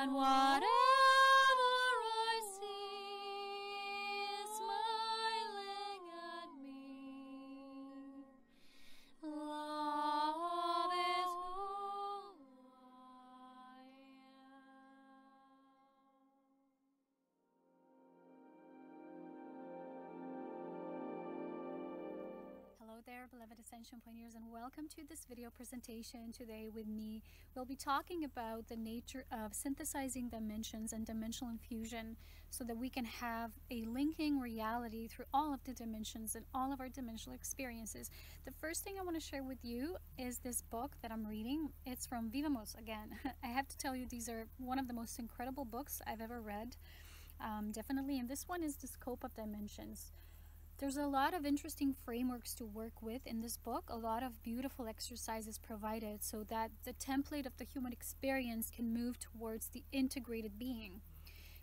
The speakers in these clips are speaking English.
and whatever I see is smiling at me. Love is who I am. Hello there, beloved Ascension Pioneers, and welcome to this video presentation. Today with me, we'll be talking about the nature of synthesizing dimensions and dimensional infusion so that we can have a linking reality through all of the dimensions and all of our dimensional experiences. The first thing I want to share with you is this book that I'm reading. It's from Vivamos again. I have to tell you, these are one of the most incredible books I've ever read. Definitely, and this one is The Scope of Dimensions. There's a lot of interesting frameworks to work with in this book, a lot of beautiful exercises provided so that the template of the human experience can move towards the integrated being.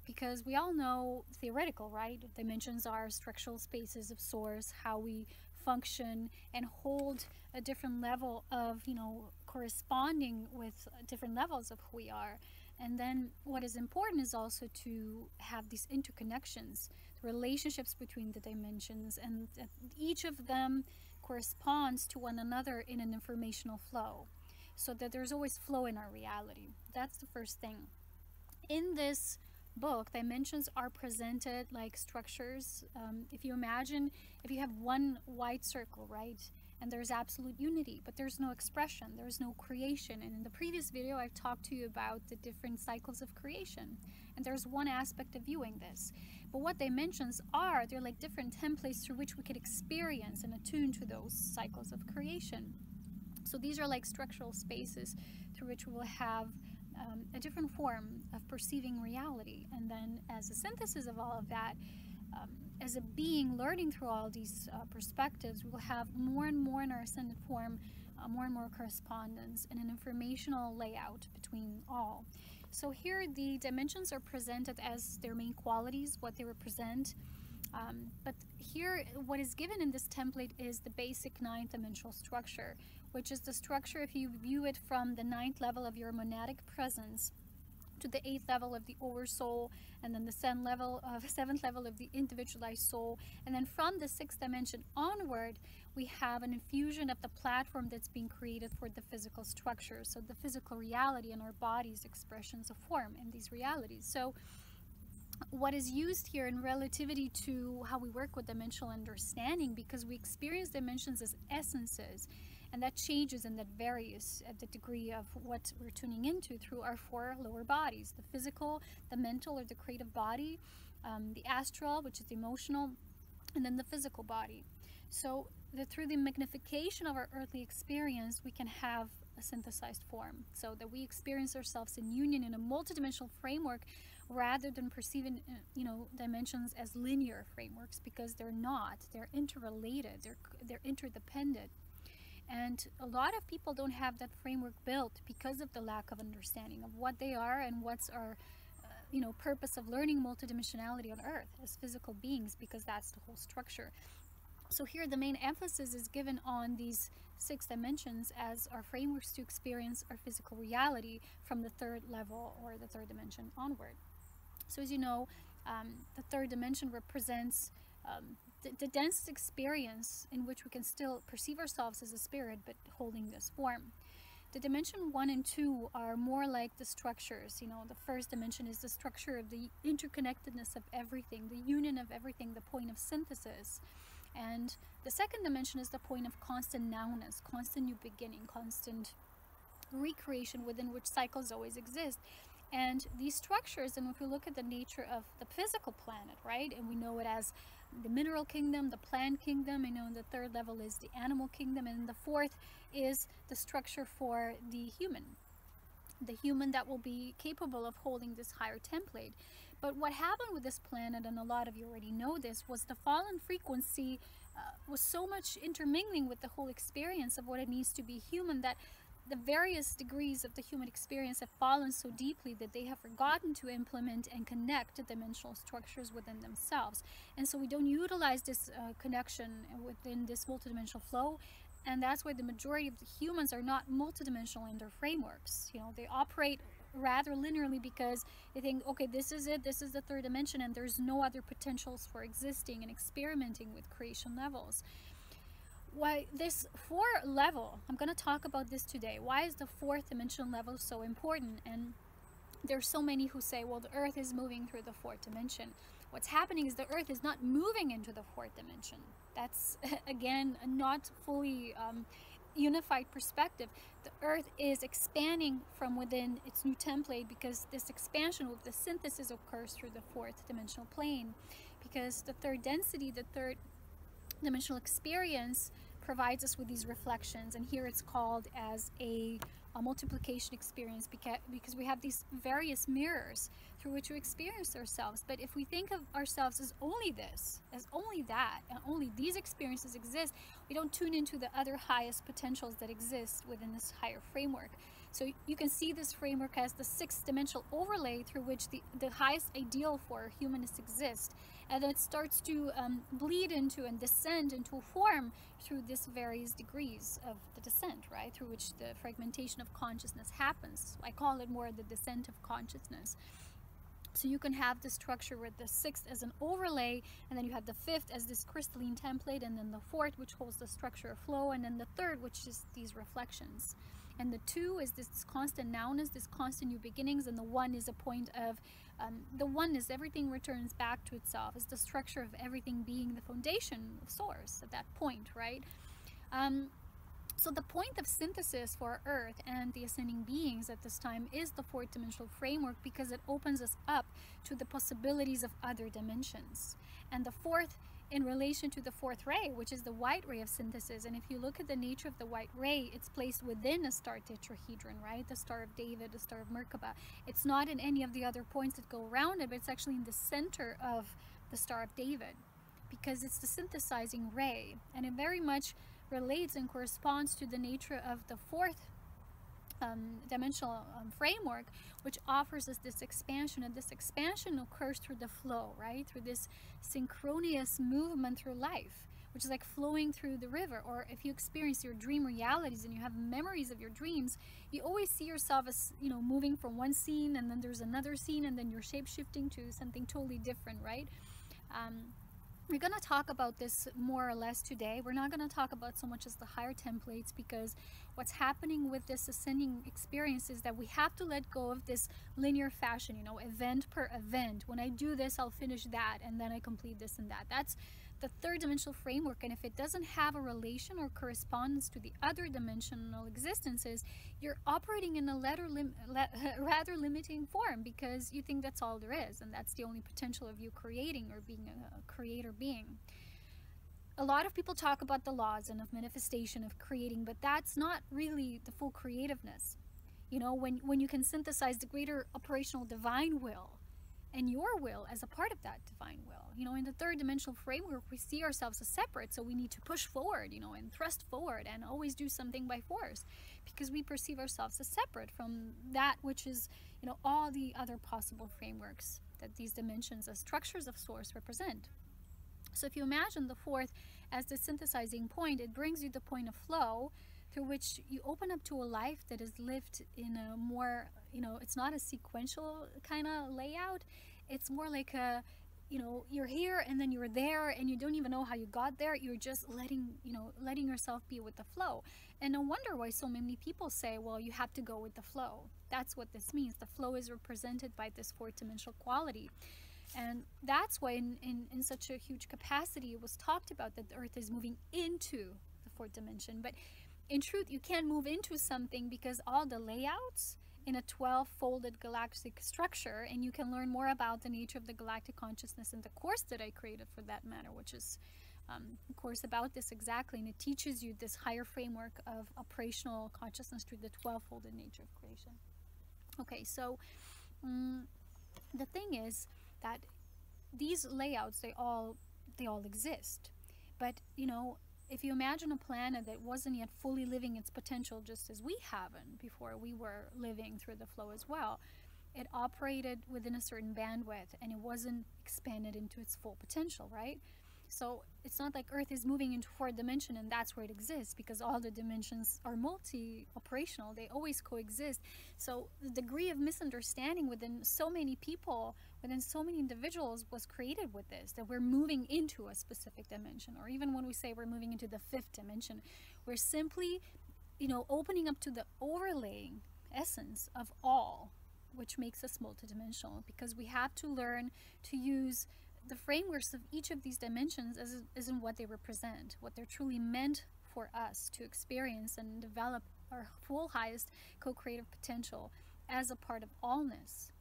Because we all know theoretical, right? Dimensions are structural spaces of source, how we function and hold a different level of, corresponding with different levels of who we are. And then what is important is also to have these interconnections, the relationships between the dimensions, and each of them corresponds to one another in an informational flow, so that there's always flow in our reality. That's the first thing. In this book, dimensions are presented like structures. If you imagine, if you have one wide circle, right, and there's absolute unity, but there's no expression, there's no creation. And in the previous video, I've talked to you about the different cycles of creation, and there's one aspect of viewing this. But what dimensions are, they're like different templates through which we could experience and attune to those cycles of creation. So these are like structural spaces through which we will have a different form of perceiving reality. And then as a synthesis of all of that, as a being learning through all these perspectives, we will have more and more in our ascended form, more and more correspondence and an informational layout between all. So here the dimensions are presented as their main qualities, what they represent. But here what is given in this template is the basic 9th dimensional structure, which is the structure if you view it from the 9th level of your monadic presence to the 8th level of the oversoul, and then the 7th level of the individualized soul, and then from the 6th dimension onward we have an infusion of the platform that's being created for the physical structure, so the physical reality and our body's expressions of form in these realities. So what is used here in relativity to how we work with dimensional understanding, because we experience dimensions as essences, and that changes and that varies at the degree of what we're tuning into through our 4 lower bodies: the physical, the mental or the creative body, the astral, which is the emotional, and then the physical body. So through the magnification of our earthly experience, we can have a synthesized form, so that we experience ourselves in union in a multidimensional framework rather than perceiving dimensions as linear frameworks, because they're not. They're interrelated, they're interdependent. And a lot of people don't have that framework built because of the lack of understanding of what they are and what's our purpose of learning multidimensionality on Earth as physical beings, because that's the whole structure. So here the main emphasis is given on these 6 dimensions as our frameworks to experience our physical reality from the 3rd level or the 3rd dimension onward. So as you know, the 3rd dimension represents the densest experience in which we can still perceive ourselves as a spirit but holding this form. The dimension 1 and 2 are more like the structures. The 1st dimension is the structure of the interconnectedness of everything, the union of everything, the point of synthesis. And the 2nd dimension is the point of constant nowness, constant new beginning, constant recreation within which cycles always exist. And these structures, and if we look at the nature of the physical planet, right, and we know it as the mineral kingdom, the plant kingdom, and the 3rd level is the animal kingdom, and the 4th is the structure for the human that will be capable of holding this higher template. But what happened with this planet, and a lot of you already know this, was the fallen frequency was so much intermingling with the whole experience of what it means to be human, that the various degrees of the human experience have fallen so deeply that they have forgotten to implement and connect the dimensional structures within themselves. And so we don't utilize this connection within this multidimensional flow, and that's why the majority of the humans are not multidimensional in their frameworks. They operate rather linearly, because they think, okay, this is it, this is the third dimension, and there's no other potentials for existing and experimenting with creation levels. Why this fourth level, I'm going to talk about this today. Why is the fourth dimensional level so important? And there's so many who say, well, the earth is moving through the fourth dimension. What's happening is the earth is not moving into the fourth dimension. That's again not fully unified perspective. The earth is expanding from within its new template, because this expansion with the synthesis occurs through the fourth dimensional plane, because the third density, the third dimensional experience, provides us with these reflections. And here it's called as a multiplication experience, because we have these various mirrors through which we experience ourselves. But if we think of ourselves as only this, as only that, and only these experiences exist, we don't tune into the other highest potentials that exist within this higher framework. So you can see this framework as the sixth dimensional overlay through which the highest ideal for humanists exist. And then it starts to bleed into and descend into a form through this various degrees of the descent, right? Through which the fragmentation of consciousness happens. I call it more the descent of consciousness. So you can have the structure with the sixth as an overlay, and then you have the fifth as this crystalline template, and then the fourth, which holds the structure of flow, and then the third, which is these reflections. And the two is this constant nowness, this constant new beginnings, and the one is a point of the oneness. Everything returns back to itself. Is the structure of everything being the foundation of source at that point, right? So the point of synthesis for Earth and the ascending beings at this time is the fourth dimensional framework, because it opens us up to the possibilities of other dimensions. And the fourth, in relation to the fourth ray, which is the white ray of synthesis. And if you look at the nature of the white ray, it's placed within a star tetrahedron, right? The Star of David, the Star of Merkaba. It's not in any of the other points that go around it, but it's actually in the center of the Star of David, because it's the synthesizing ray. And it very much relates and corresponds to the nature of the fourth dimensional framework, which offers us this expansion. And this expansion occurs through the flow, right? Through this synchronous movement through life, which is like flowing through the river. Or if you experience your dream realities and you have memories of your dreams, you always see yourself as, you know, moving from one scene, and then there's another scene, and then you're shape-shifting to something totally different, right? We're going to talk about this more or less today. We're not going to talk about so much as the higher templates, because what's happening with this ascending experience is that we have to let go of this linear fashion, you know, event per event. When I do this, I'll finish that, and then I complete this and that. That's the third dimensional framework. And if it doesn't have a relation or correspondence to the other dimensional existences, you're operating in a rather limiting form, because you think that's all there is, and that's the only potential of you creating or being a creator being. A lot of people talk about the laws and of manifestation of creating, but that's not really the full creativeness. You know, when you can synthesize the greater operational divine will and your will as a part of that divine will. You know, in the third dimensional framework, we see ourselves as separate, so we need to push forward, you know, and thrust forward and always do something by force, because we perceive ourselves as separate from that which is, you know, all the other possible frameworks that these dimensions as structures of source represent. So if you imagine the fourth as the synthesizing point, it brings you the point of flow, through which you open up to a life that is lived in a more, you know, it's not a sequential kind of layout. It's more like a, you know, you're here and then you're there, and you don't even know how you got there. You're just letting yourself be with the flow. And no wonder why so many people say, well, you have to go with the flow. That's what this means. The flow is represented by this fourth dimensional quality. And that's why in such a huge capacity it was talked about that the earth is moving into the fourth dimension. But in truth, you can't move into something, because all the layouts in a 12-folded galactic structure, and you can learn more about the nature of the galactic consciousness in the course that I created for that matter, which is a course about this exactly, and it teaches you this higher framework of operational consciousness through the 12-folded nature of creation. Okay, so the thing is that these layouts, they all exist, but you know, if you imagine a planet that wasn't yet fully living its potential, just as we haven't before we were living through the flow as well, it operated within a certain bandwidth and it wasn't expanded into its full potential, right? So it's not like Earth is moving into fourth dimension and that's where it exists, because all the dimensions are multi-operational. They always coexist. So the degree of misunderstanding within so many people, within so many individuals, was created with this, that we're moving into a specific dimension. Or even when we say we're moving into the fifth dimension, we're simply, opening up to the overlaying essence of all, which makes us multidimensional, because we have to learn to use the frameworks of each of these dimensions as in what they represent, what they're truly meant for us to experience and develop our full highest co-creative potential as a part of allness.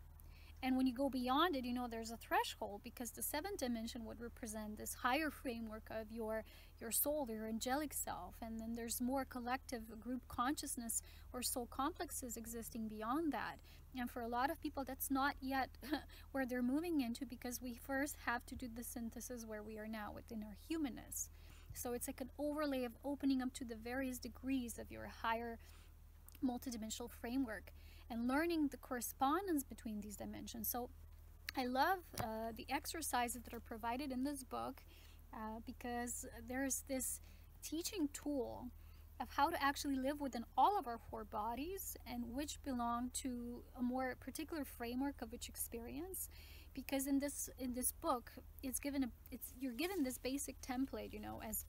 And when you go beyond it, there's a threshold, because the seventh dimension would represent this higher framework of your soul, your angelic self. And then there's more collective group consciousness or soul complexes existing beyond that. And for a lot of people, that's not yet where they're moving into, because we first have to do the synthesis where we are now within our humanness. So it's like an overlay of opening up to the various degrees of your higher multidimensional framework and learning the correspondence between these dimensions. So I love the exercises that are provided in this book, because there's this teaching tool of how to actually live within all of our four bodies, and which belong to a more particular framework of each experience. Because in this book, you're given this basic template, as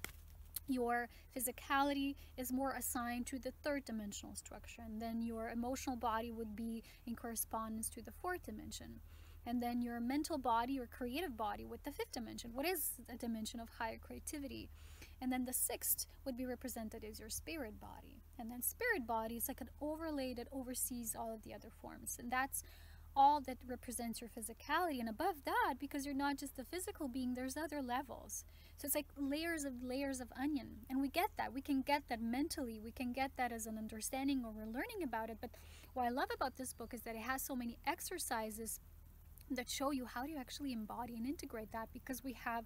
your physicality is more assigned to the third dimensional structure, and then your emotional body would be in correspondence to the fourth dimension, and then your mental body or creative body with the fifth dimension, what is a dimension of higher creativity. And then the sixth would be represented as your spirit body, and then spirit body is like an overlay that oversees all of the other forms, and that's all that represents your physicality. And above that, because you're not just a physical being, there's other levels. So it's like layers of onion, and we get that. We can get that mentally. We can get that as an understanding, or we're learning about it. But what I love about this book is that it has so many exercises that show you how do you actually embody and integrate that, because we have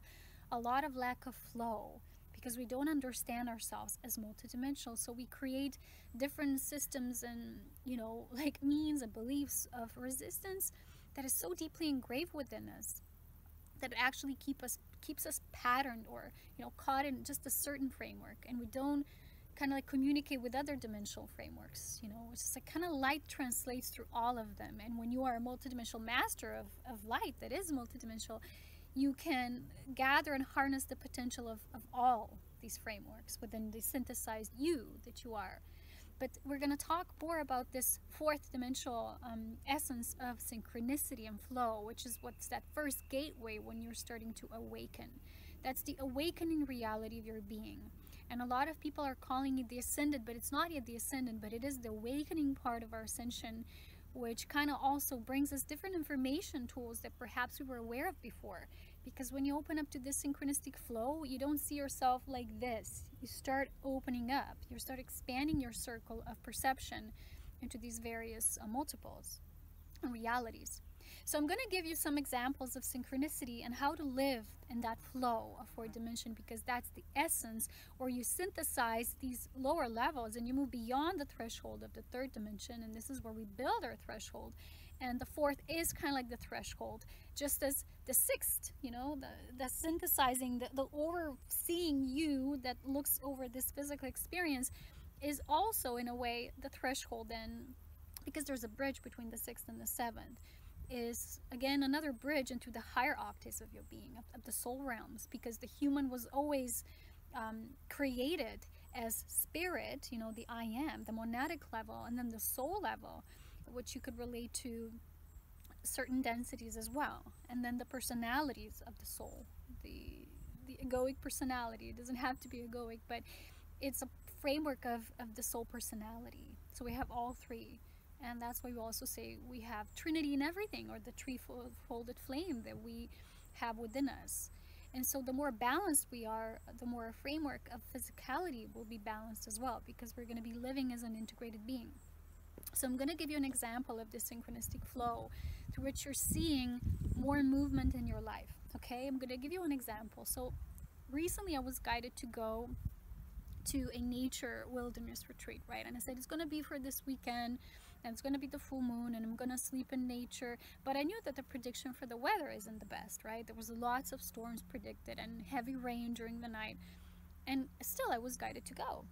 a lot of lack of flow, because we don't understand ourselves as multidimensional. So we create different systems and, like means and beliefs of resistance that is so deeply engraved within us that it actually keeps us patterned, or, caught in just a certain framework, and we don't kind of like communicate with other dimensional frameworks. It's just like kind of light translates through all of them. And when you are a multidimensional master of light that is multidimensional, you can gather and harness the potential of all these frameworks within the synthesized you that you are. But we're going to talk more about this fourth dimensional essence of synchronicity and flow, which is what's that first gateway when you're starting to awaken. That's the awakening reality of your being. And a lot of people are calling it the ascended, but it's not yet the ascendant, but it is the awakening part of our ascension, which kind of also brings us different information tools that perhaps we were aware of before. Because when you open up to this synchronistic flow, you don't see yourself like this. You start opening up. You start expanding your circle of perception into these various multiples and realities. So I'm going to give you some examples of synchronicity and how to live in that flow of fourth dimension, because that's the essence, or you synthesize these lower levels and you move beyond the threshold of the third dimension, and this is where we build our threshold. And the fourth is kind of like the threshold, just as the sixth, the synthesizing, the overseeing you that looks over this physical experience is also in a way the threshold. And because there's a bridge between the sixth and the seventh, is again another bridge into the higher octaves of your being, of the soul realms, because the human was always created as spirit, the I am, the monadic level, and then the soul level, which you could relate to certain densities as well, and then the personalities of the soul, the egoic personality. It doesn't have to be egoic, but it's a framework of the soul personality. So we have all three. And that's why we also say we have Trinity in everything, or the threefolded flame that we have within us. And so the more balanced we are, the more a framework of physicality will be balanced as well, because we're going to be living as an integrated being. So I'm going to give you an example of this synchronistic flow through which you're seeing more movement in your life. Okay, I'm going to give you an example. So recently I was guided to go to a nature wilderness retreat, right? And I said it's going to be for this weekend. and it's going to be the full moon, and I'm going to sleep in nature. But I knew that the prediction for the weather isn't the best, right? There was lots of storms predicted and heavy rain during the night, and still I was guided to go.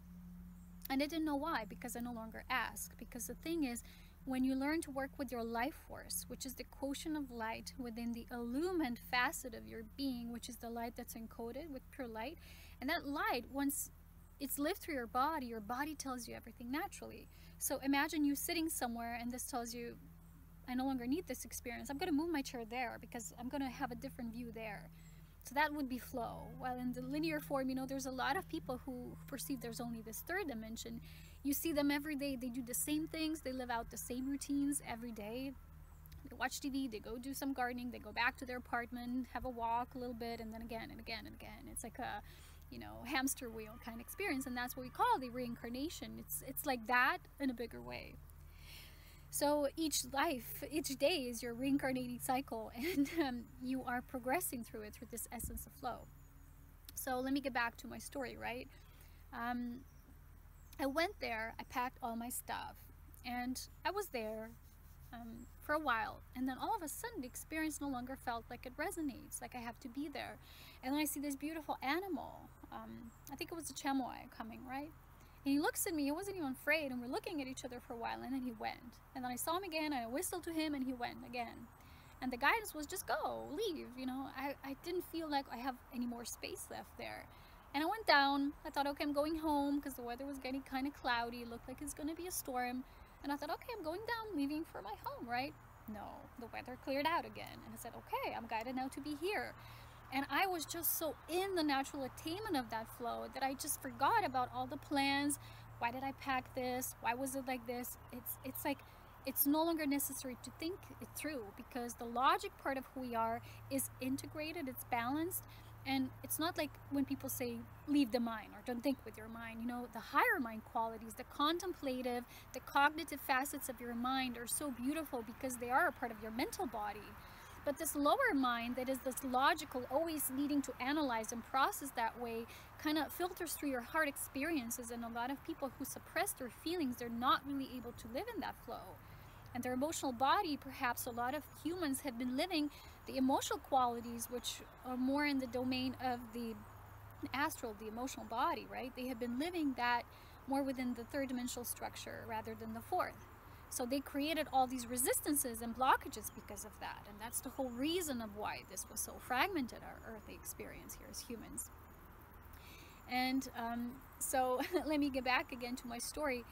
And I didn't know why, because I no longer asked. Because the thing is, when you learn to work with your life force, which is the quotient of light within the illumined facet of your being, which is the light that's encoded with pure light, and that light, once it's lived through your body tells you everything naturally. So imagine you sitting somewhere and this tells you, I no longer need this experience. I'm going to move my chair there because I'm going to have a different view there. So that would be flow. While in the linear form, you know, there's a lot of people who perceive there's only this third dimension. You see them every day. They do the same things. They live out the same routines every day. They watch TV. They go do some gardening. They go back to their apartment, have a walk a little bit, and then again and again and again. It's like a, you know, hamster wheel kind of experience, and that's what we call the reincarnation. It's like that in a bigger way. So each life, each day is your reincarnating cycle, and you are progressing through it, through this essence of flow. So let me get back to my story, right? I went there, I packed all my stuff, and I was there for a while, and then all of a sudden the experience no longer felt like it resonates, like I have to be there. And then I see this beautiful animal, I think it was a chamois coming, right? And he looks at me, he wasn't even afraid, and we're looking at each other for a while, and then he went. And then I saw him again, I whistled to him, and he went again. And the guidance was just go, leave, you know. I didn't feel like I have any more space left there. And I went down, I thought, okay, I'm going home, because the weather was getting kind of cloudy, it looked like it's going to be a storm. And I thought, okay, I'm going down, leaving for my home, right? No, the weather cleared out again. And I said, okay, I'm guided now to be here. And I was just so in the natural attainment of that flow that I just forgot about all the plans. Why did I pack this? Why was it like this? It's like, it's no longer necessary to think it through, because the logic part of who we are is integrated, it's balanced. And it's not like when people say, leave the mind or don't think with your mind. You know, the higher mind qualities, the contemplative, the cognitive facets of your mind are so beautiful because they are a part of your mental body. But this lower mind that is this logical, always needing to analyze and process that way, kind of filters through your heart experiences. And a lot of people who suppress their feelings, they're not really able to live in that flow. And their emotional body, perhaps a lot of humans have been living the emotional qualities, which are more in the domain of the astral, the emotional body, right? They have been living that more within the third dimensional structure rather than the fourth. So they created all these resistances and blockages because of that. And that's the whole reason of why this was so fragmented, our earthly experience here as humans. And so let me get back again to my story.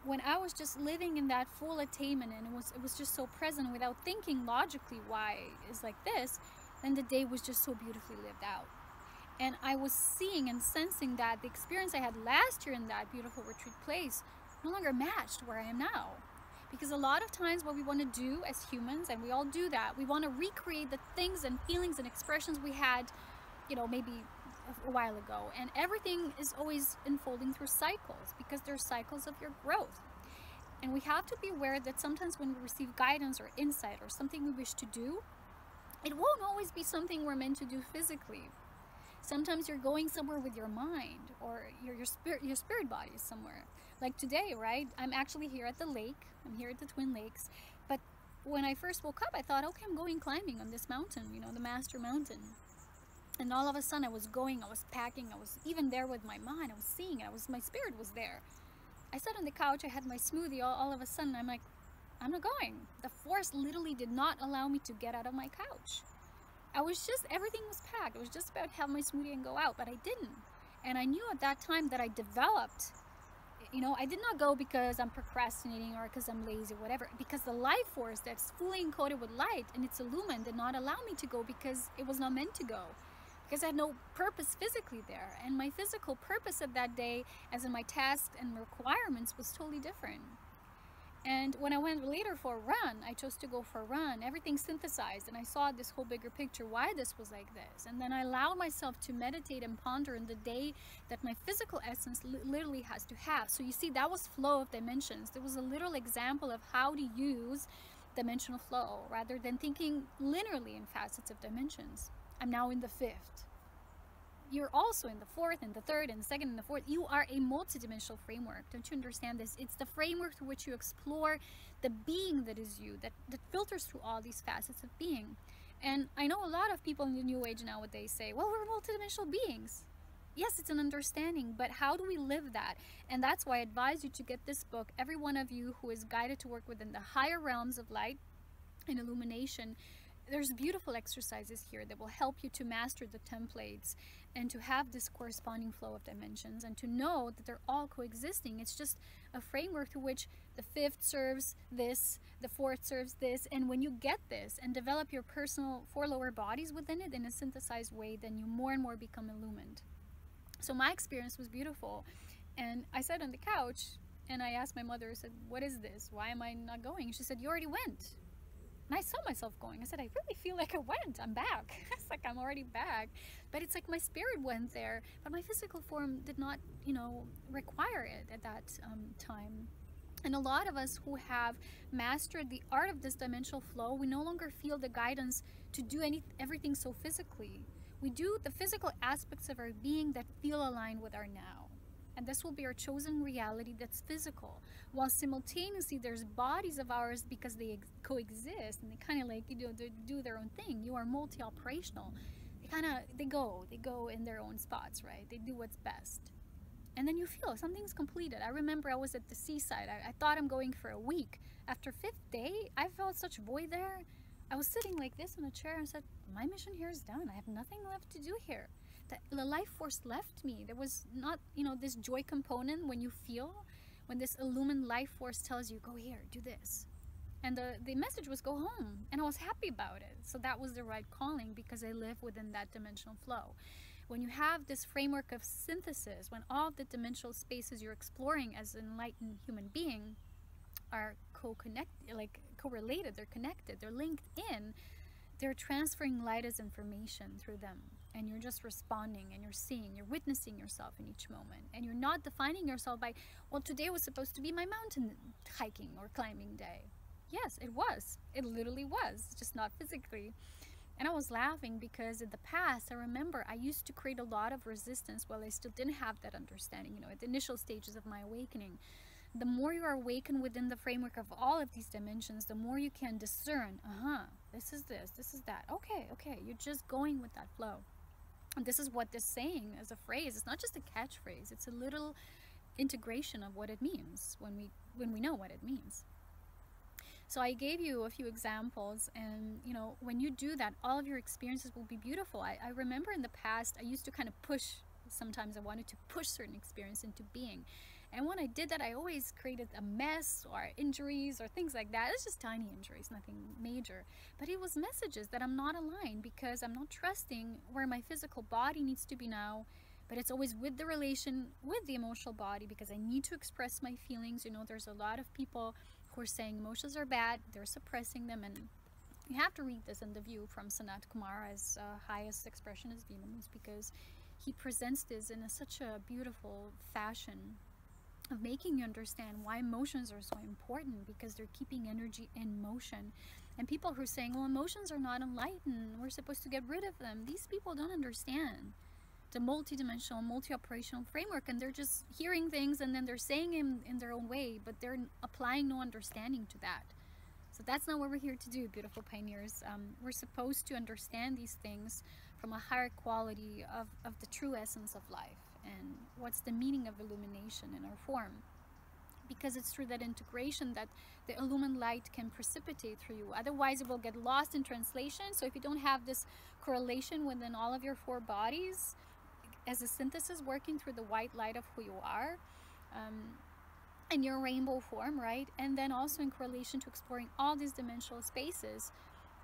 When I was just living in that full attainment, and it was just so present without thinking logically why it's like this, then the day was just so beautifully lived out. And I was seeing and sensing that the experience I had last year in that beautiful retreat place no longer matched where I am now. Because a lot of times what we want to do as humans, and we all do that, we want to recreate the things and feelings and expressions we had, you know, maybe a while ago. And everything is always unfolding through cycles, because they're cycles of your growth. And we have to be aware that sometimes when we receive guidance or insight or something we wish to do, it won't always be something we're meant to do physically. Sometimes you're going somewhere with your mind, or your spirit body is somewhere. Like today, right? I'm actually here at the lake. I'm here at the Twin Lakes. But when I first woke up, I thought, okay, I'm going climbing on this mountain, you know, the Master Mountain. And all of a sudden I was going, I was packing, I was even there with my mind, I was seeing it, my spirit was there. I sat on the couch, I had my smoothie, all of a sudden I'm like, I'm not going. The force literally did not allow me to get out of my couch. Everything was packed. It was just about to have my smoothie and go out, but I didn't. And I knew at that time that I developed, you know, I did not go because I'm procrastinating or because I'm lazy or whatever, because the life force that's fully encoded with light and it's illumined did not allow me to go, because it was not meant to go. Because I had no purpose physically there. And my physical purpose of that day, as in my tasks and requirements, was totally different. And when I went later for a run, I chose to go for a run. Everything synthesized, and I saw this whole bigger picture, why this was like this. And then I allowed myself to meditate and ponder in the day that my physical essence literally has to have. So you see, that was flow of dimensions. There was a little example of how to use dimensional flow rather than thinking linearly in facets of dimensions. I'm now in the fifth. you're also in the fourth and the third and the second and the fourth. You are a multidimensional framework. Don't you understand this? It's the framework through which you explore the being that is you, that filters through all these facets of being. And I know a lot of people in the New Age nowadays say, well, we're multidimensional beings. Yes, it's an understanding, but how do we live that? And that's why I advise you to get this book. Every one of you who is guided to work within the higher realms of light and illumination, there's beautiful exercises here that will help you to master the templates and to have this corresponding flow of dimensions and to know that they're all coexisting. It's just a framework through which the fifth serves this, the fourth serves this, and when you get this and develop your personal four lower bodies within it in a synthesized way, then you more and more become illumined. So my experience was beautiful, and I sat on the couch and I asked my mother, I said, what is this? Why am I not going? She said, you already went. And I saw myself going. I said, I really feel like I went. I'm back. It's like I'm already back. But it's like my spirit went there, but my physical form did not, require it at that time. And a lot of us who have mastered the art of this dimensional flow, we no longer feel the guidance to do everything so physically. We do the physical aspects of our being that feel aligned with our now. And this will be our chosen reality that's physical. While simultaneously there's bodies of ours, because they coexist and they kind of like, they do their own thing. You are multi-operational. They go in their own spots, right? They do what's best. And then you feel something's completed. I remember I was at the seaside. I thought I'm going for a week. After 5th day, I felt such void there. I was sitting like this in a chair and said, my mission here is done. I have nothing left to do here. The life force left me. There was not, this joy component when you feel, when this illumined life force tells you, go here, do this. And the message was go home. And I was happy about it. So that was the right calling, because I live within that dimensional flow. When you have this framework of synthesis, when all the dimensional spaces you're exploring as an enlightened human being are correlated, they're connected, they're linked in, they're transferring light as information through them. And you're just responding, and you're seeing, you're witnessing yourself in each moment. And you're not defining yourself by, well, today was supposed to be my mountain hiking or climbing day. Yes, it was. It literally was, just not physically. And I was laughing because in the past, I remember I used to create a lot of resistance while I still didn't have that understanding, at the initial stages of my awakening. The more you are awakened within the framework of all of these dimensions, the more you can discern, this is this is that. Okay, you're just going with that flow. And this is what this saying as a phrase, it's not just a catchphrase, it's a little integration of what it means when we know what it means. So I gave you a few examples, and when you do that, all of your experiences will be beautiful. I remember in the past, I used to kind of push, sometimes I wanted to push certain experience into being. And when I did that, I always created a mess or injuries or things like that. It's just tiny injuries, nothing major. But it was messages that I'm not aligned, because I'm not trusting where my physical body needs to be now. But it's always with the relation with the emotional body, because I need to express my feelings. There's a lot of people who are saying emotions are bad, they're suppressing them. And you have to read this in the view from Sanat Kumar as highest expression as Venus, because he presents this in such a beautiful fashion of making you understand why emotions are so important, because they're keeping energy in motion. And people who are saying, well, emotions are not enlightened, we're supposed to get rid of them, these people don't understand the multidimensional, multi-operational framework, and they're just hearing things and then they're saying them in their own way, but they're applying no understanding to that. So that's not what we're here to do, beautiful pioneers. We're supposed to understand these things from a higher quality of the true essence of life, and what's the meaning of illumination in our form. Because it's through that integration that the illumined light can precipitate through you. Otherwise, it will get lost in translation. So if you don't have this correlation within all of your 4 bodies, as a synthesis working through the white light of who you are, in your rainbow form, right? And then also in correlation to exploring all these dimensional spaces,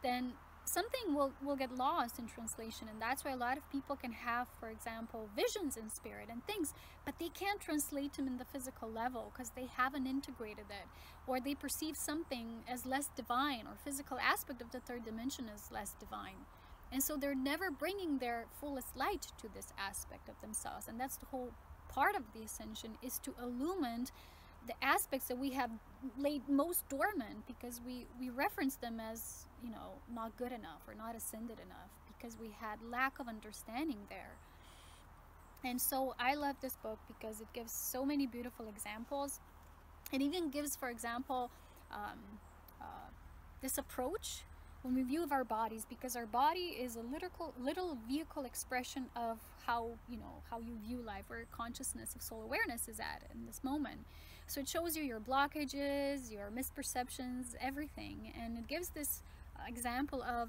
then something will get lost in translation. And that's why a lot of people can have, for example, visions in spirit and things, but they can't translate them in the physical level because they haven't integrated it, or they perceive something as less divine, or physical aspect of the 3rd dimension as less divine. And so they're never bringing their fullest light to this aspect of themselves. And that's the whole part of the ascension, is to illumine the aspects that we have laid most dormant, because we reference them as, not good enough or not ascended enough, because we had lack of understanding there. And so I love this book because it gives so many beautiful examples. It even gives, for example, um, uh, this approach when we view of our bodies, because our body is a little vehicle expression of how, you know, how you view life, where consciousness of soul awareness is at in this moment. So it shows you your blockages, your misperceptions, everything. And it gives this example of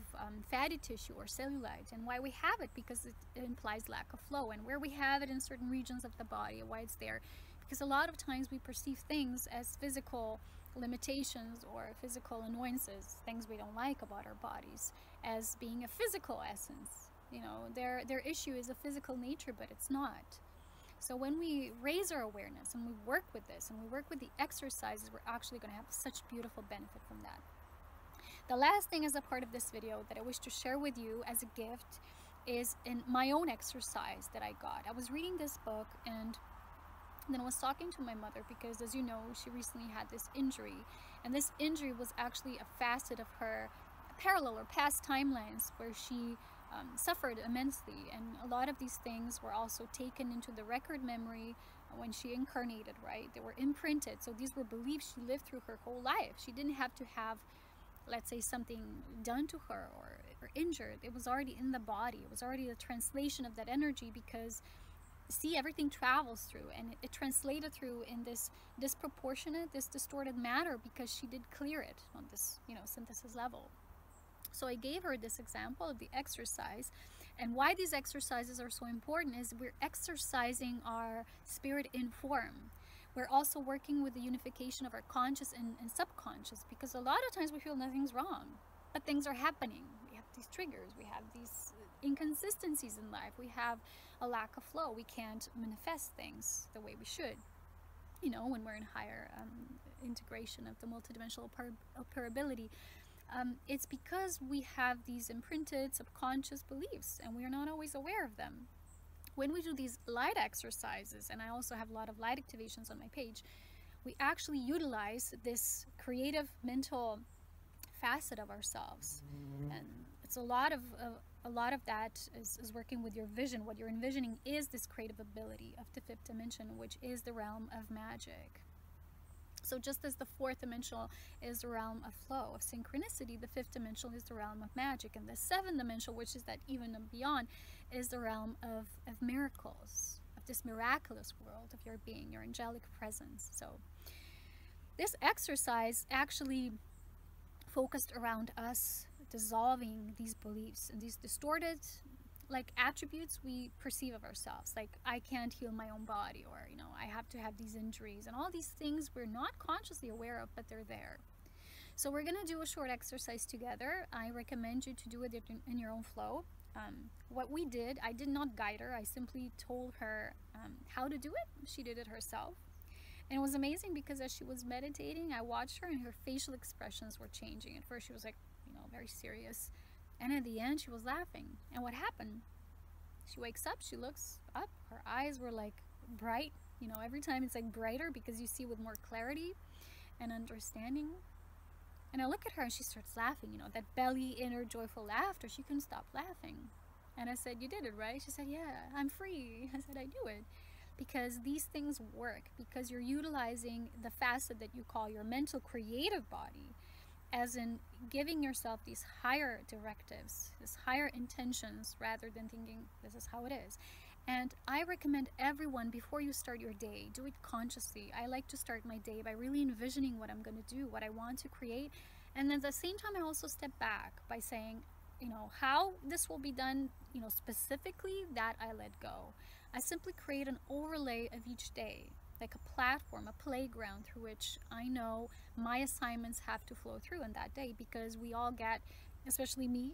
fatty tissue or cellulite, and why we have it, because it implies lack of flow, and where we have it in certain regions of the body, why it's there, because a lot of times we perceive things as physical limitations or physical annoyances, things we don't like about our bodies, as being a physical essence. You know, their issue is a physical nature, but it's not. So when we raise our awareness and we work with this and we work with the exercises, we're actually going to have such beautiful benefit from that. The last thing as a part of this video that I wish to share with you as a gift is in my own exercise that I got. I was reading this book, and then I was talking to my mother, because, as you know, she recently had this injury, and this injury was actually a facet of her parallel or past timelines where she suffered immensely, and a lot of these things were also taken into the record memory when she incarnated, right? They were imprinted, so these were beliefs she lived through her whole life. She didn't have to have, let's say, something done to her or injured. It was already in the body. It was already a translation of that energy, because see, everything travels through, and it translated through in this disproportionate, this distorted matter, because she did clear it on this, you know, synthesis level. So I gave her this example of the exercise, and why these exercises are so important is we're exercising our spirit in form. We're also working with the unification of our conscious and subconscious, because a lot of times we feel nothing's wrong, but things are happening. We have these triggers, we have these inconsistencies in life, we have a lack of flow, we can't manifest things the way we should, you know, when we're in higher integration of the multidimensional operability. It's because we have these imprinted subconscious beliefs, and we are not always aware of them. When we do these light exercises, and I also have a lot of light activations on my page, we actually utilize this creative mental facet of ourselves, and it's a lot of that is working with your vision. What you're envisioning is this creative ability of the fifth dimension, which is the realm of magic. So just as the fourth dimensional is the realm of flow, of synchronicity, the fifth dimensional is the realm of magic, and the seventh dimensional, which is that even and beyond, is the realm of miracles, of this miraculous world of your being, your angelic presence. So this exercise actually focused around us dissolving these beliefs and these distorted, like, attributes we perceive of ourselves, like I can't heal my own body, or, you know, I have to have these injuries, and all these things we're not consciously aware of, but they're there. So we're gonna do a short exercise together. I recommend you to do it in your own flow. What we did, I did not guide her, I simply told her how to do it. She did it herself, and it was amazing, because as she was meditating, I watched her, and her facial expressions were changing. At first she was, like, you know, very serious, and at the end she was laughing. And what happened? She wakes up, she looks up, her eyes were like bright, you know, every time it's like brighter, because you see with more clarity and understanding. And I look at her, and she starts laughing, you know, that belly inner joyful laughter. She couldn't stop laughing. And I said, "You did it, right?" She said, "Yeah, I'm free." I said, "I do it because these things work, because you're utilizing the facet that you call your mental creative body, as in giving yourself these higher directives, these higher intentions, rather than thinking this is how it is." And I recommend everyone, before you start your day, do it consciously. I like to start my day by really envisioning what I'm going to do, what I want to create. And at the same time, I also step back by saying, you know, how this will be done, you know, specifically, that I let go. I simply create an overlay of each day, like a platform, a playground through which I know my assignments have to flow through in that day, because we all get, especially me,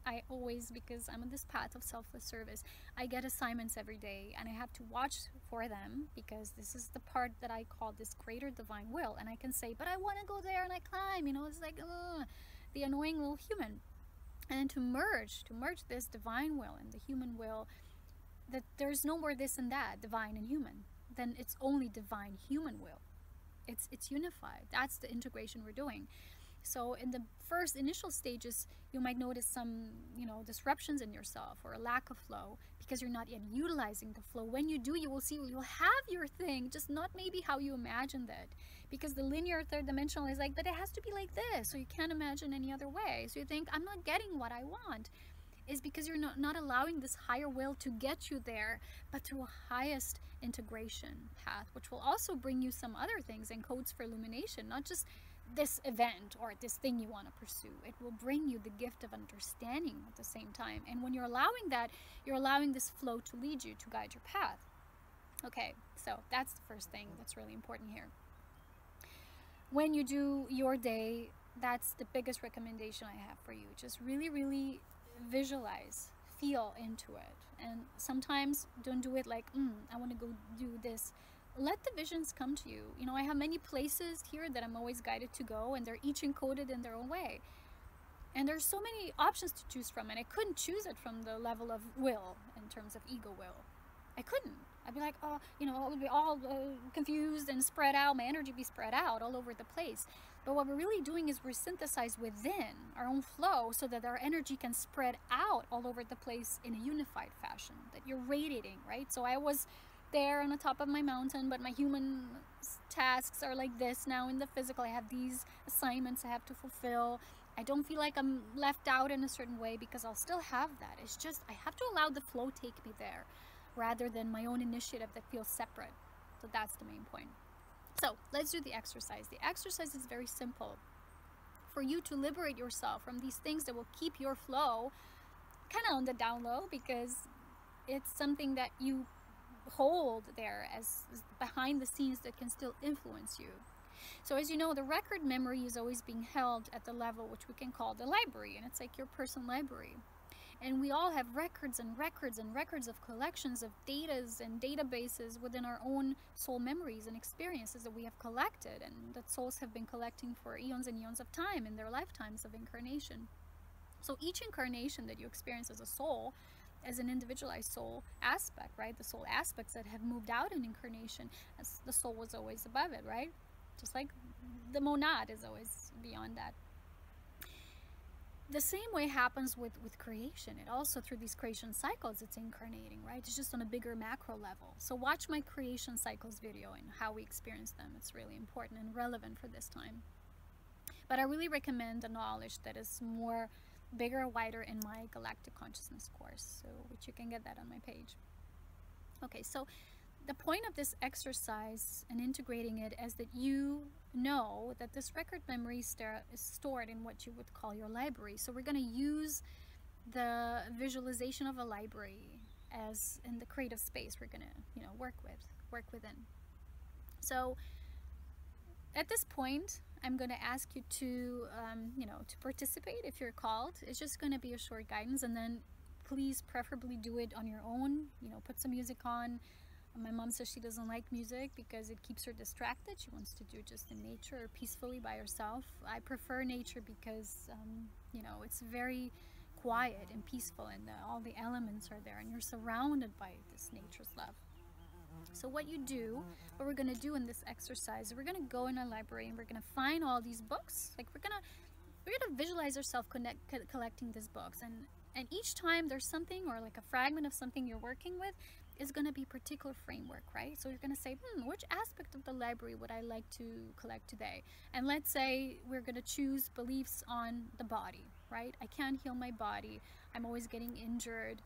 I always, because I'm on this path of selfless service, I get assignments every day, and I have to watch for them, because this is the part that I call this greater divine will. And I can say, but I want to go there, and I climb, you know, it's like the annoying little human. And to merge this divine will and the human will, that there's no more this and that, divine and human, then it's only divine human will. It's unified. That's the integration we're doing. So in the first initial stages, you might notice some, disruptions in yourself or a lack of flow because you're not yet utilizing the flow. When you do, you will see you'll have your thing, just not maybe how you imagined it. Because the linear third dimensional is like, but it has to be like this, so you can't imagine any other way. So you think, I'm not getting what I want. Is because you're not allowing this higher will to get you there, but through a highest integration path, which will also bring you some other things and codes for illumination, not just this event or this thing you want to pursue. It will bring you the gift of understanding at the same time. And when you're allowing that, you're allowing this flow to lead you, to guide your path. Okay, so that's the first thing that's really important here. When you do your day, that's the biggest recommendation I have for you. Just really, really visualize, feel into it. And sometimes don't do it like, I want to go do this. Let the visions come to you. I have many places here that I'm always guided to go, and they're each encoded in their own way. And there's so many options to choose from, and I couldn't choose it from the level of will, in terms of ego will. I couldn't. I'd be like, I would be all confused and spread out, my energy be spread out all over the place. But what we're really doing is we're synthesized within our own flow so that our energy can spread out all over the place in a unified fashion, that you're radiating, right? So I was there on the top of my mountain, but my human tasks are like this now in the physical. I have these assignments I have to fulfill. I don't feel like I'm left out in a certain way because I'll still have that. It's just I have to allow the flow take me there rather than my own initiative that feels separate. So that's the main point. So let's do the exercise. The exercise is very simple. For you to liberate yourself from these things that will keep your flow kind of on the down low, because it's something that you hold there as behind the scenes that can still influence you. So as you know, the record memory is always being held at the level which we can call the library, and it's like your personal library. And we all have records and records and records of collections of datas and databases within our own soul memories and experiences that we have collected, and that souls have been collecting for eons and eons of time in their lifetimes of incarnation. So each incarnation that you experience as a soul, as an individualized soul aspect, right? The soul aspects that have moved out in incarnation, as the soul was always above it, right? Just like the monad is always beyond that. The same way happens with creation. It also, through these creation cycles, it's incarnating, right? It's just on a bigger macro level. So watch my creation cycles video and how we experience them. It's really important and relevant for this time. But I really recommend the knowledge that is more bigger, wider in my Galactic Consciousness course, so which you can get that on my page. Okay, so the point of this exercise and integrating it is that you know that this record memory is stored in what you would call your library. So we're going to use the visualization of a library as in the creative space we're going to, work within. So at this point, I'm going to ask you to, to participate if you're called. It's just going to be a short guidance, and then please preferably do it on your own. Put some music on. My mom says she doesn't like music because it keeps her distracted. She wants to do just in nature or peacefully by herself. I prefer nature because, it's very quiet and peaceful, and all the elements are there, and you're surrounded by this nature's love. So what we're going to do in this exercise, we're going to go in a library and we're going to find all these books. Like we're going to visualize ourselves collecting these books, and each time there's something or like a fragment of something you're working with is going to be a particular framework, right? So you're going to say, which aspect of the library would I like to collect today? And let's say we're going to choose beliefs on the body, right? I can't heal my body. I'm always getting injured.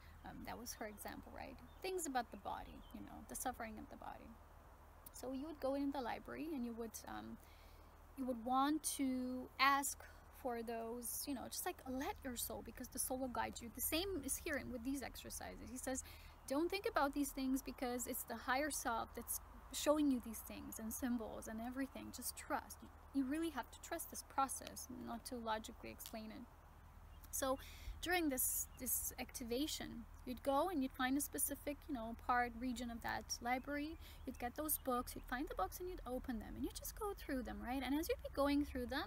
That was her example, right? Things about the body, the suffering of the body. So you would go in the library and you would want to ask for those, just like let your soul, because the soul will guide you. The same is here with these exercises. He says, don't think about these things because it's the higher self that's showing you these things and symbols and everything. Just trust. You really have to trust this process, not to logically explain it. So during this activation, you'd go and you'd find a specific, region of that library. You'd get those books, you'd find the books and you'd open them and you just go through them, right? And as you'd be going through them,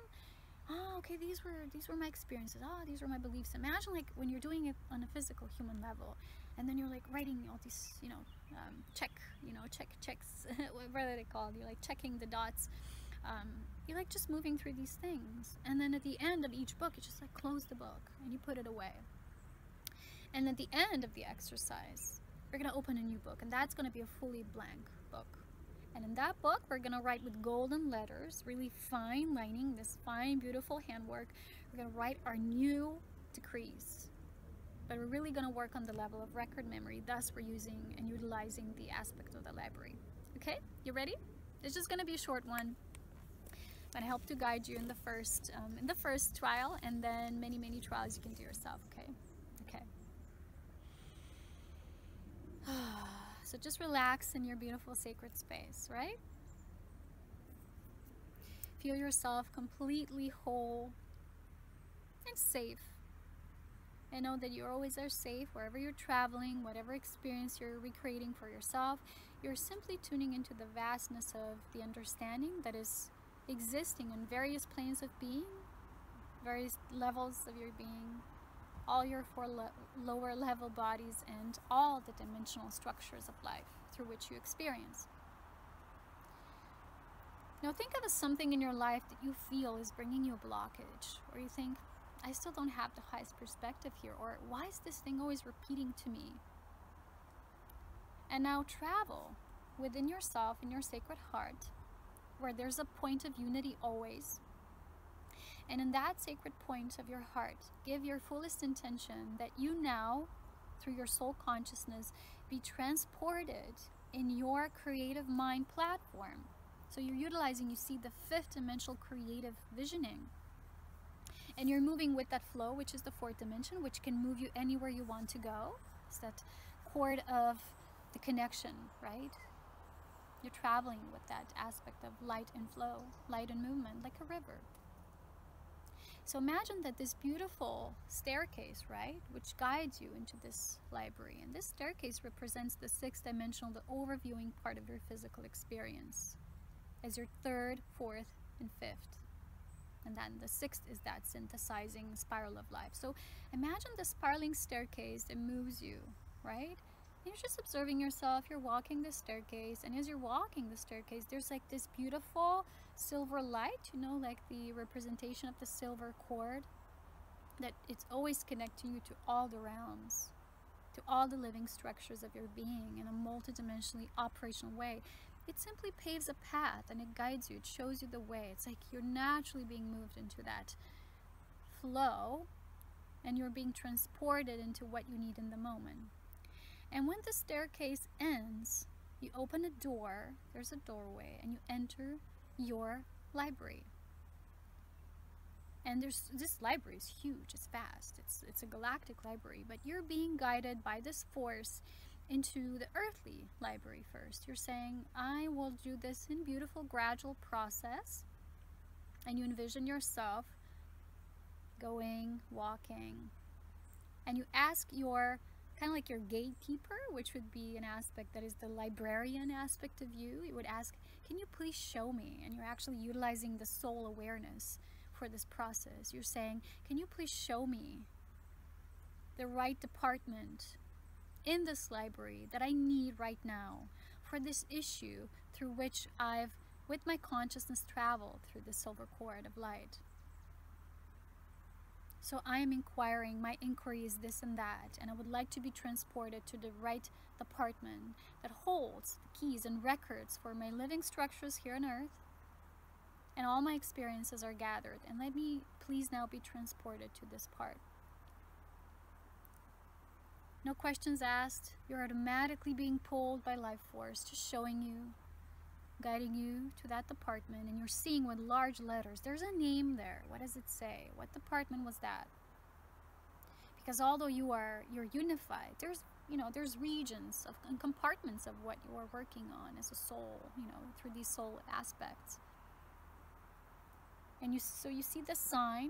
okay, these were my experiences. These were my beliefs. Imagine like when you're doing it on a physical human level, and then you're like writing all these, checks, what are they called? You're like checking the dots. you like just moving through these things. And then at the end of each book, you just like close the book and you put it away. And at the end of the exercise, we're going to open a new book, and that's going to be a fully blank book. And in that book, we're going to write with golden letters, really fine lining, this fine, beautiful handwork. We're going to write our new decrees. But we're really going to work on the level of record memory. Thus, we're using and utilizing the aspect of the library. Okay, you ready? It's just going to be a short one. I'm going to help to guide you in the first trial, and then many, many trials you can do yourself. Okay. Okay. So just relax in your beautiful sacred space, right? Feel yourself completely whole and safe. And know that you always are safe wherever you're traveling, whatever experience you're recreating for yourself. You're simply tuning into the vastness of the understanding that is existing in various planes of being, various levels of your being, all your four lower level bodies, and all the dimensional structures of life through which you experience. Now think of something in your life that you feel is bringing you a blockage, or you think, I still don't have the highest perspective here, or why is this thing always repeating to me? And now travel within yourself, in your sacred heart, where there's a point of unity always. And in that sacred point of your heart, give your fullest intention that you now, through your soul consciousness, be transported in your creative mind platform. So you're utilizing, you see, the fifth dimensional creative visioning. And you're moving with that flow, which is the fourth dimension, which can move you anywhere you want to go. It's that chord of the connection, right? You're traveling with that aspect of light and flow, light and movement, like a river. So imagine that this beautiful staircase, right, which guides you into this library, and this staircase represents the sixth dimensional, the overviewing part of your physical experience, as your third, fourth, and fifth. And then the sixth is that synthesizing spiral of life. So imagine the spiraling staircase that moves you, right? And you're just observing yourself, you're walking the staircase, and as you're walking the staircase, there's like this beautiful silver light, you know, like the representation of the silver cord, that it's always connecting you to all the realms, to all the living structures of your being in a multidimensionally operational way. It simply paves a path and it guides you, it shows you the way. It's like you're naturally being moved into that flow and you're being transported into what you need in the moment. And when the staircase ends, you open a door, there's a doorway, and you enter your library. And this library is huge, it's vast, it's a galactic library, but you're being guided by this force into the earthly library first. You're saying, I will do this in beautiful gradual process, and you envision yourself going, walking, and you ask your kind of like your gatekeeper, which would be an aspect that is the librarian aspect of you. You would ask, can you please show me? And you're actually utilizing the soul awareness for this process. You're saying, can you please show me the right department in this library that I need right now for this issue through which I've, with my consciousness, traveled through the silver cord of light. So I am inquiring, my inquiry is this and that, and I would like to be transported to the right department that holds the keys and records for my living structures here on earth, and all my experiences are gathered, and let me please now be transported to this part. No questions asked, you're automatically being pulled by life force, just showing you, guiding you to that department, and you're seeing with large letters, there's a name there. What does it say? What department was that? Because although you're unified, there's regions and compartments of what you are working on as a soul, through these soul aspects. And so you see the sign,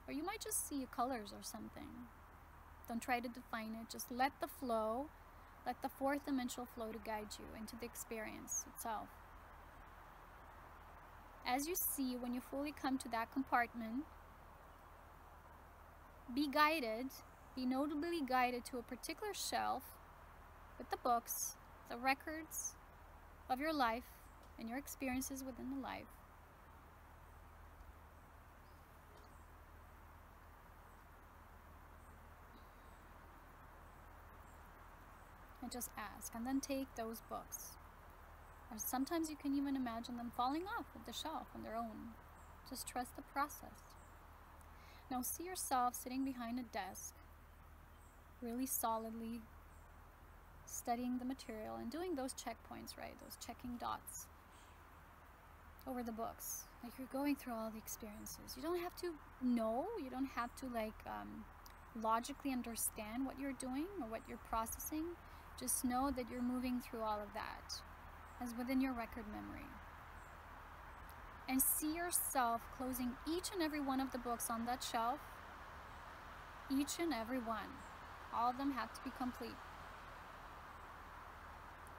or you might just see colors or something. Don't try to define it, just let the flow, let the fourth dimensional flow to guide you into the experience itself. As you see, when you fully come to that compartment, be guided, be notably guided to a particular shelf with the books, the records of your life and your experiences within the life. And just ask, and then take those books. Or sometimes you can even imagine them falling off of the shelf on their own. Just trust the process. Now see yourself sitting behind a desk, really solidly studying the material and doing those checkpoints, right? Those checking dots over the books. Like you're going through all the experiences. You don't have to know, you don't have to logically understand what you're doing or what you're processing. Just know that you're moving through all of that as within your record memory. And see yourself closing each and every one of the books on that shelf. Each and every one. All of them have to be complete.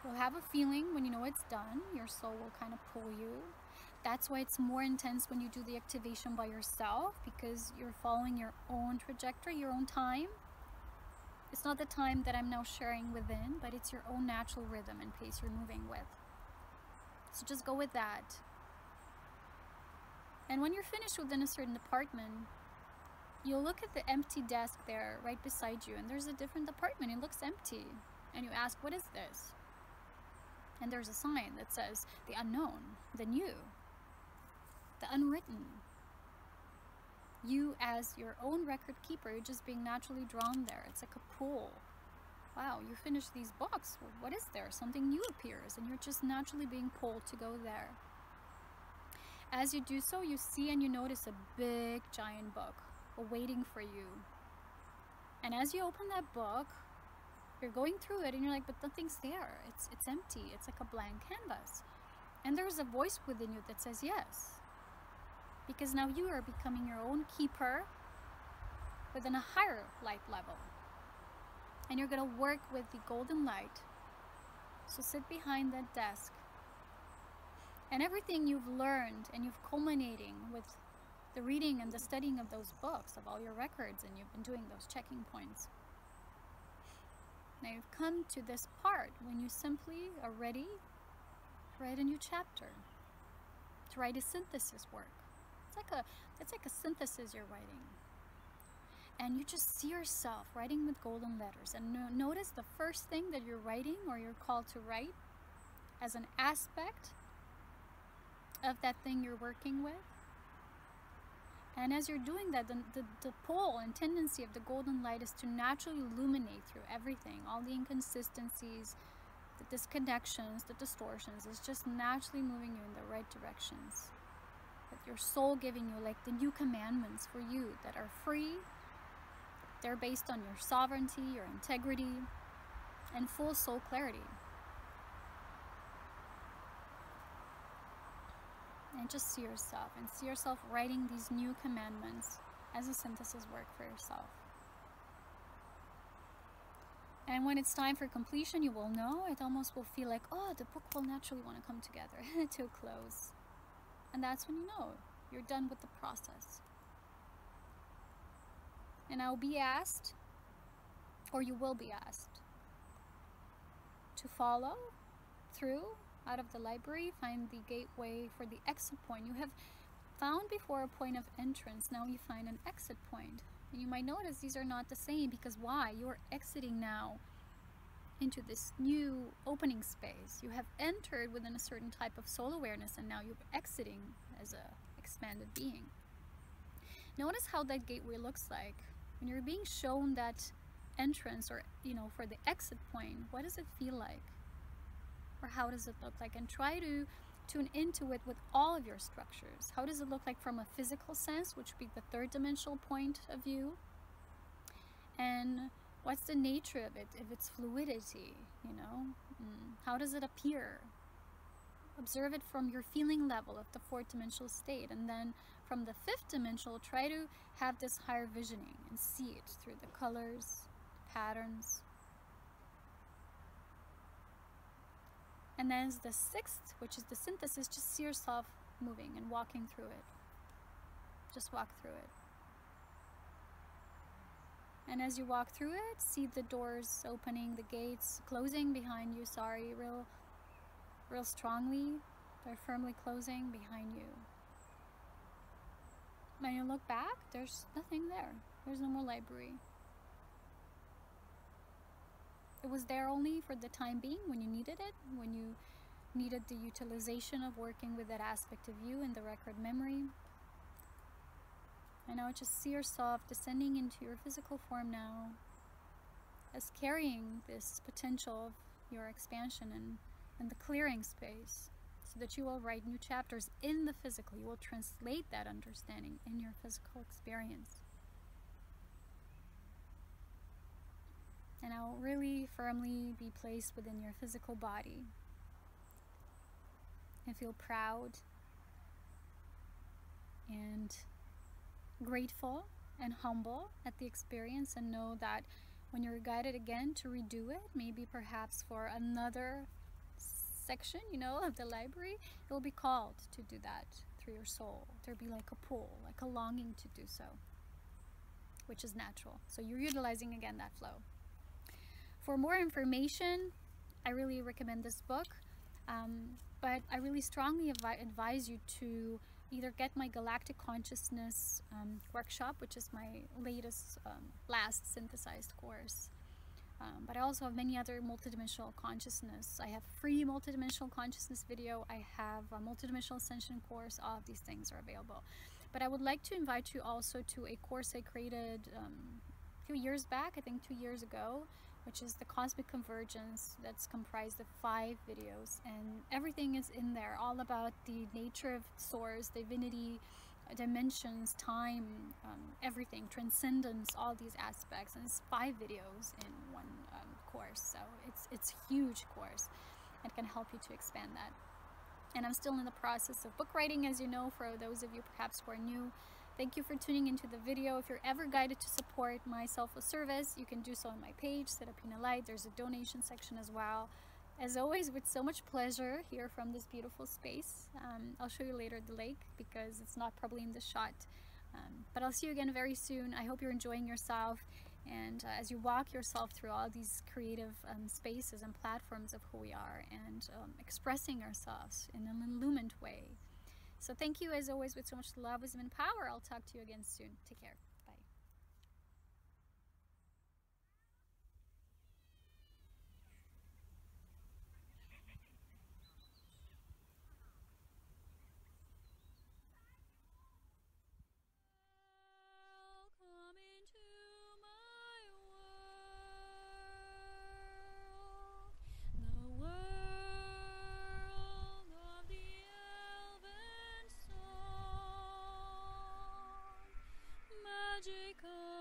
You'll have a feeling when you know it's done. Your soul will kind of pull you. That's why it's more intense when you do the activation by yourself, because you're following your own trajectory, your own time. It's not the time that I'm now sharing within, but it's your own natural rhythm and pace you're moving with. So just go with that. And when you're finished within a certain department, you'll look at the empty desk there right beside you, and there's a different department. It looks empty. And you ask, what is this? And there's a sign that says the unknown, the new, the unwritten. You as your own record keeper, you're just being naturally drawn there. It's like a pull. Wow, you finished these books. Well, what is there? Something new appears, and you're just naturally being pulled to go there. As you do so, you see and you notice a big, giant book awaiting for you. And as you open that book, you're going through it and you're like, but nothing's there. It's empty. It's like a blank canvas. And there's a voice within you that says yes. Because now you are becoming your own keeper within a higher light level. And you're going to work with the golden light. So sit behind that desk. And everything you've learned and you've culminating with the reading and the studying of those books, of all your records, and you've been doing those checking points. Now you've come to this part when you simply are ready to write a new chapter, to write a synthesis work. It's like a synthesis you're writing. And you just see yourself writing with golden letters. And notice the first thing that you're writing or you're called to write as an aspect of that thing you're working with. And as you're doing that, the pull and tendency of the golden light is to naturally illuminate through everything, all the inconsistencies, the disconnections, the distortions. It's just naturally moving you in the right directions. With your soul giving you like the new commandments for you that are free. They're based on your sovereignty, your integrity, and full soul clarity. And just see yourself writing these new commandments as a synthesis work for yourself. And when it's time for completion, you will know, it almost will feel like, oh, the book will naturally want to come together to a close. And that's when you know you're done with the process. And I'll be asked, or you will be asked, to follow through out of the library, find the gateway for the exit point. You have found before a point of entrance, now you find an exit point. And you might notice these are not the same, because why? You're exiting now into this new opening space. You have entered within a certain type of soul awareness, and now you're exiting as a expanded being. Notice how that gateway looks like. When you're being shown that entrance, or for the exit point, what does it feel like? Or how does it look like? And try to tune into it with all of your structures. How does it look like from a physical sense, which would be the third dimensional point of view? And what's the nature of it, if it's fluidity, How does it appear? Observe it from your feeling level of the fourth dimensional state. And then from the fifth dimensional, try to have this higher visioning and see it through the colors, patterns. And then the sixth, which is the synthesis, just see yourself moving and walking through it. Just walk through it. And as you walk through it, see the doors opening, the gates closing behind you, real strongly. They're firmly closing behind you. When you look back, there's nothing there. There's no more library. It was there only for the time being when you needed it, when you needed the utilization of working with that aspect of you in the record memory. And now just see yourself descending into your physical form now as carrying this potential of your expansion and the clearing space, so that you will write new chapters in the physical. You will translate that understanding in your physical experience. And I'll really firmly be placed within your physical body and feel proud and grateful and humble at the experience, and know that when you're guided again to redo it, maybe perhaps for another section, of the library, it will be called to do that through your soul. There'll be like a pull, like a longing to do so, which is natural. So you're utilizing again that flow. For more information, I really recommend this book, but I really strongly advise you to either get my Galactic Consciousness workshop, which is my latest, last synthesized course. But I also have many other multidimensional consciousness. I have free multidimensional consciousness video. I have a multidimensional Ascension course. All of these things are available. But I would like to invite you also to a course I created a few years back, I think 2 years ago, which is the Cosmic Convergence, that's comprised of 5 videos, and everything is in there, all about the nature of Source, Divinity, dimensions, time, everything, transcendence, all these aspects. And it's 5 videos in one course, so it's a huge course. It can help you to expand that. And I'm still in the process of book writing, as you know, for those of you perhaps who are new. Thank you for tuning into the video. If you're ever guided to support my self-service, you can do so on my page, Set Up in a Light. There's a donation section as well. As always, with so much pleasure here from this beautiful space. I'll show you later the lake because it's not probably in the shot. But I'll see you again very soon. I hope you're enjoying yourself. And as you walk yourself through all these creative spaces and platforms of who we are, and expressing ourselves in an illumined way. So thank you, as always, with so much love, wisdom, and power. I'll talk to you again soon. Take care. Bye. Welcome into my world, the world of the elven song, magical.